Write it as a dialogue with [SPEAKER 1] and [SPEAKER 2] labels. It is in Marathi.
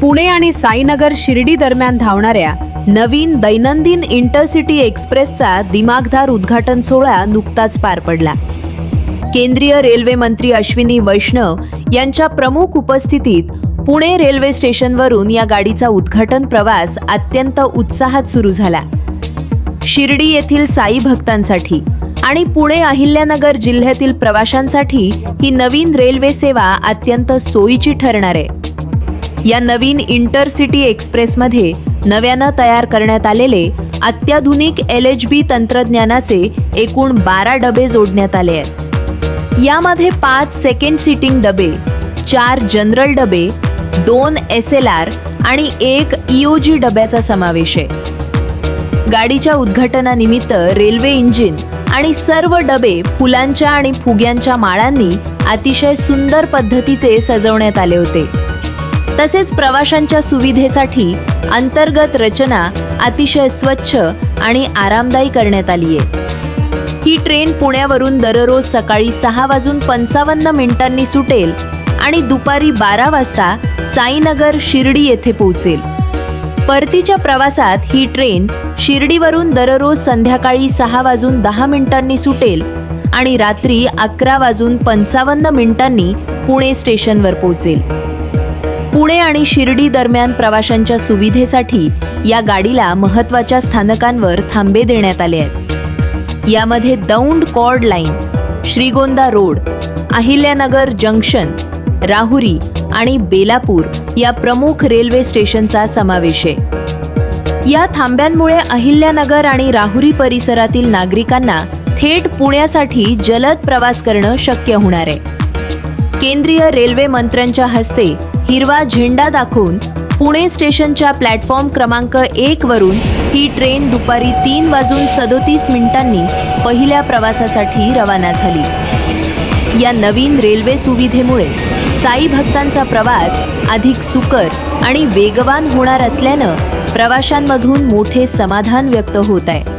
[SPEAKER 1] पुणे आणि साईनगर शिर्डी दरम्यान धावणाऱ्या नवीन दैनंदिन इंटरसिटी एक्सप्रेसचा दिमागदार उद्घाटन सोहळा नुकताच पार पडला। केंद्रीय रेल्वे मंत्री अश्विनी वैष्णव यांच्या प्रमुख उपस्थितीत पुणे रेल्वे स्टेशनवरून या गाडीचा उद्घाटन प्रवास अत्यंत उत्साहात सुरू झाला। शिर्डी येथील साई भक्तांसाठी आणि पुणे अहिल्यानगर जिल्ह्यातील प्रवाशांसाठी ही नवीन रेल्वे सेवा अत्यंत सोयीची ठरणार आहे। या नवीन इंटरसिटी एक्सप्रेसमध्ये नव्यानं तयार करण्यात आलेले अत्याधुनिक LHB तंत्रज्ञानाचे एकूण 12 डबे जोडण्यात आले आहेत। यामध्ये 5 सेकंड सीटिंग डबे, 4 जनरल डबे, 2 SLR आणि 1 EOG डब्याचा समावेश आहे। गाडीच्या उद्घाटनानिमित्त रेल्वे इंजिन आणि सर्व डबे फुलांच्या आणि फुग्यांच्या माळांनी अतिशय सुंदर पद्धतीचे सजवण्यात आले होते। तसेच प्रवाशांच्या सुविधेसाठी अंतर्गत रचना अतिशय स्वच्छ आणि आरामदायी करण्यात आली आहे। ही ट्रेन पुण्यावरून दररोज सकाळी 6:55 सुटेल आणि दुपारी 12 वाजता साईनगर शिर्डी येथे पोहोचेल। परतीच्या प्रवासात ही ट्रेन शिर्डीवरून दररोज संध्याकाळी 6:10 सुटेल आणि रात्री 11:55 पुणे स्टेशनवर पोहोचेल। पुणे आणि शिर्डी दरम्यान प्रवाशांच्या सुविधेसाठी या गाडीला महत्त्वाच्या स्थानकांवर थांबे देण्यात आले आहेत। यामध्ये Daund chord line, Shrigonda road, Ahilyanagar junction, Rahuri आणि बेलापूर या प्रमुख रेल्वे स्टेशनचा समावेश आहे। या थांब्यांमुळे अहिल्यानगर आणि राहुरी परिसरातील नागरिकांना थेट पुण्यासाठी जलद प्रवास करणं शक्य होणार आहे। केंद्रीय रेल्वे मंत्र्यांच्या हस्ते हिरवा झेंडा दाखवून पुणे स्टेशनच्या प्लॅटफॉर्म क्रमांक 1 वरून ही ट्रेन दुपारी 3:37 पहिल्या प्रवासासाठी रवाना झाली। या नवीन रेल्वे सुविधेमुळे साई भक्तांचा प्रवास अधिक सुकर आणि वेगवान होणार असल्यानं प्रवाशांमधून मोठे समाधान व्यक्त होत आहे।